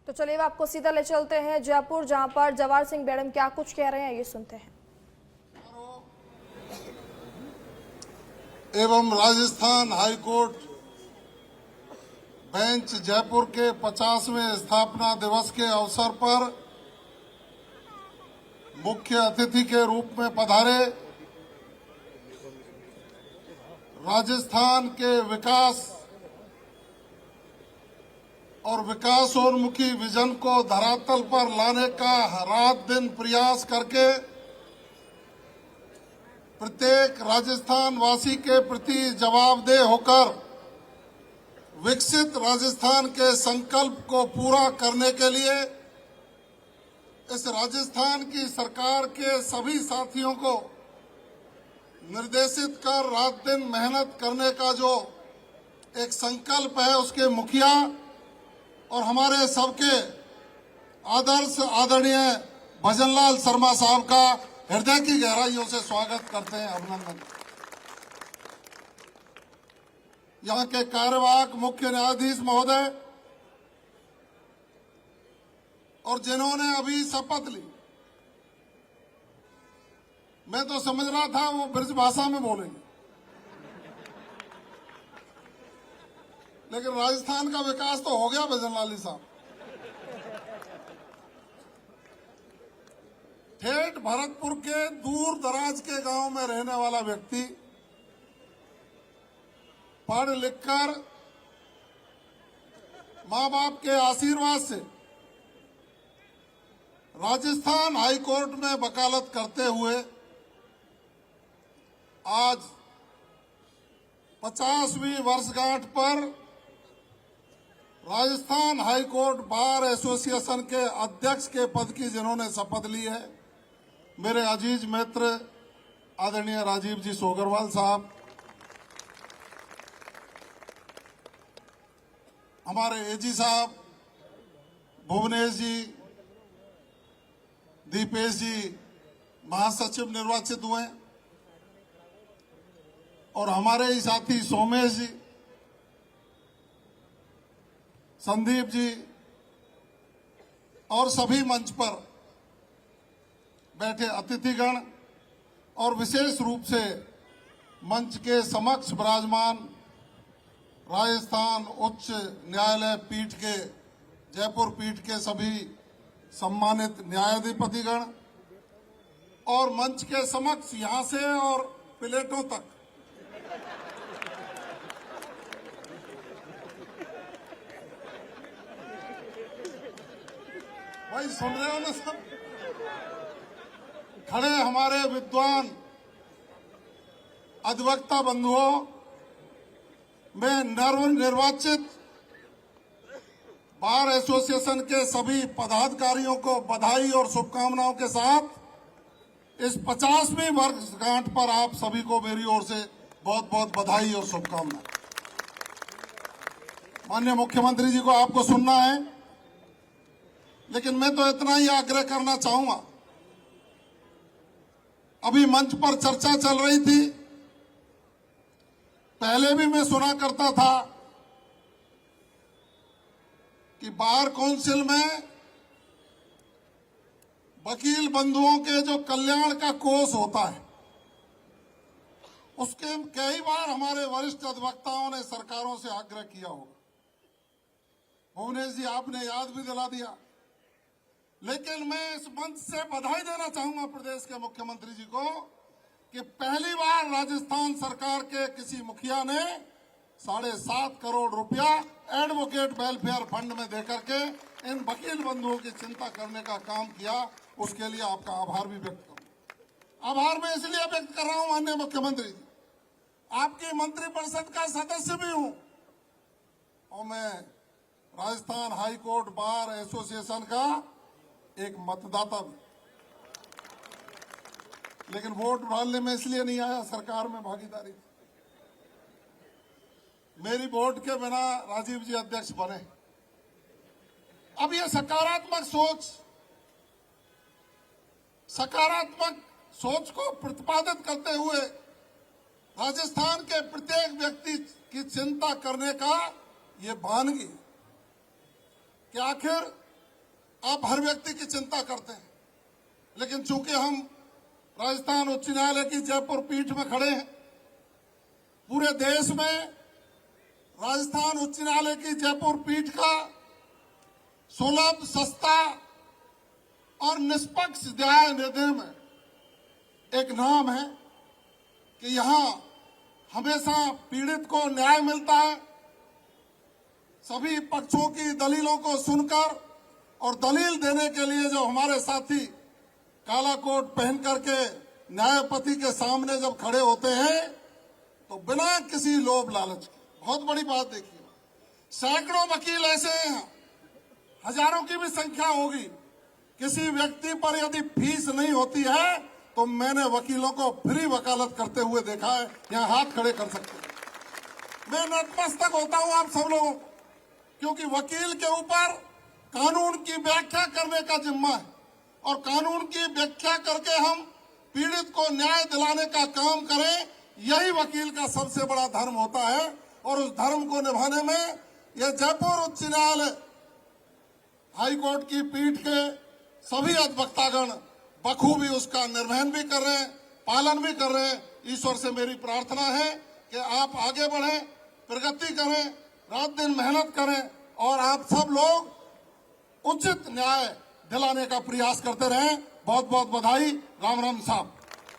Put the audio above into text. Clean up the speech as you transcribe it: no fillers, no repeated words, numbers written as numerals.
तो चलिए आपको सीधा ले चलते हैं जयपुर, जहां पर जवाहर सिंह मैडम क्या कुछ कह रहे हैं, ये सुनते हैं। एवं राजस्थान हाईकोर्ट बेंच जयपुर के 50वें स्थापना दिवस के अवसर पर मुख्य अतिथि के रूप में पधारे राजस्थान के विकास और विकासोन्मुखी विजन को धरातल पर लाने का रात दिन प्रयास करके प्रत्येक राजस्थान वासी के प्रति जवाबदेह होकर विकसित राजस्थान के संकल्प को पूरा करने के लिए इस राजस्थान की सरकार के सभी साथियों को निर्देशित कर रात दिन मेहनत करने का जो एक संकल्प है, उसके मुखिया और हमारे सबके आदर्श आदरणीय भजनलाल शर्मा साहब का हृदय की गहराइयों से स्वागत करते हैं, अभिनंदन। यहाँ के कार्यवाहक मुख्य न्यायाधीश महोदय और जिन्होंने अभी शपथ ली, मैं तो समझ रहा था वो ब्रज भाषा में बोलेंगे, लेकिन राजस्थान का विकास तो हो गया भजनलाल साहब। ठेठ भरतपुर के दूर दराज के गांव में रहने वाला व्यक्ति पढ़ लिखकर मां बाप के आशीर्वाद से राजस्थान हाईकोर्ट में वकालत करते हुए आज 50वीं वर्षगांठ पर राजस्थान हाईकोर्ट बार एसोसिएशन के अध्यक्ष के पद की जिन्होंने शपथ ली है, मेरे अजीज मित्र आदरणीय राजीव जी सोगरवाल साहब, हमारे एजी साहब भुवनेश जी, दीपेश जी महासचिव निर्वाचित हुए, और हमारे ही साथी सोमेश जी, संदीप जी और सभी मंच पर बैठे अतिथिगण और विशेष रूप से मंच के समक्ष विराजमान राजस्थान उच्च न्यायालय पीठ के जयपुर पीठ के सभी सम्मानित न्यायाधिपतिगण और मंच के समक्ष यहां से और प्लेटों तक भाई सुन रहे हो ना सब, खड़े हमारे विद्वान अधिवक्ता बंधुओं, मैं नवनिर्वाचित बार एसोसिएशन के सभी पदाधिकारियों को बधाई और शुभकामनाओं के साथ इस 50वीं वर्षगांठ पर आप सभी को मेरी ओर से बहुत बहुत बधाई और शुभकामनाएं। माननीय मुख्यमंत्री जी को आपको सुनना है, लेकिन मैं तो इतना ही आग्रह करना चाहूंगा। अभी मंच पर चर्चा चल रही थी, पहले भी मैं सुना करता था कि बार काउंसिल में वकील बंधुओं के जो कल्याण का कोष होता है, उसके कई बार हमारे वरिष्ठ अधिवक्ताओं ने सरकारों से आग्रह किया होगा। भुवनेश जी आपने याद भी दिला दिया, लेकिन मैं इस मंच से बधाई देना चाहूंगा प्रदेश के मुख्यमंत्री जी को कि पहली बार राजस्थान सरकार के किसी मुखिया ने 7.5 करोड़ रुपया एडवोकेट वेलफेयर फंड में देकर के इन वकील बंधुओं की चिंता करने का काम किया। उसके लिए आपका आभार भी व्यक्त करूं। आभार मैं इसलिए व्यक्त कर रहा हूं माननीय मुख्यमंत्री जी, आपकी मंत्रिपरिषद का सदस्य भी हूं और मैं राजस्थान हाईकोर्ट बार एसोसिएशन का एक मतदाता भी, लेकिन वोट डालने में इसलिए नहीं आया, सरकार में भागीदारी थी। मेरी वोट के बिना राजीव जी अध्यक्ष बने। अब ये सकारात्मक सोच को प्रतिपादित करते हुए राजस्थान के प्रत्येक व्यक्ति की चिंता करने का ये वानगी कि आखिर आप हर व्यक्ति की चिंता करते हैं, लेकिन चूंकि हम राजस्थान उच्च न्यायालय की जयपुर पीठ में खड़े हैं, पूरे देश में राजस्थान उच्च न्यायालय की जयपुर पीठ का सुलभ, सस्ता और निष्पक्ष न्याय निधि में एक नाम है कि यहां हमेशा पीड़ित को न्याय मिलता है। सभी पक्षों की दलीलों को सुनकर और दलील देने के लिए जो हमारे साथी काला कोट पहन करके न्यायपति के सामने जब खड़े होते हैं तो बिना किसी लोभ लालच के, बहुत बड़ी बात देखिए, सैकड़ों वकील ऐसे हैं, हजारों की भी संख्या होगी, किसी व्यक्ति पर यदि फीस नहीं होती है तो मैंने वकीलों को फ्री वकालत करते हुए देखा है, यहां हाथ खड़े कर सकते हैं। मैं नतमस्तक होता हूं आप सब लोगों को, क्योंकि वकील के ऊपर कानून की व्याख्या करने का जिम्मा है और कानून की व्याख्या करके हम पीड़ित को न्याय दिलाने का काम करें, यही वकील का सबसे बड़ा धर्म होता है। और उस धर्म को निभाने में यह जयपुर उच्च न्यायालय हाईकोर्ट की पीठ के सभी अधिवक्तागण बखूबी उसका निर्वहन भी कर रहे हैं, पालन भी कर रहे हैं। ईश्वर से मेरी प्रार्थना है कि आप आगे बढ़ें, प्रगति करें, रात दिन मेहनत करें और आप सब लोग उचित न्याय दिलाने का प्रयास करते रहें। बहुत बहुत बधाई। राम राम साहब।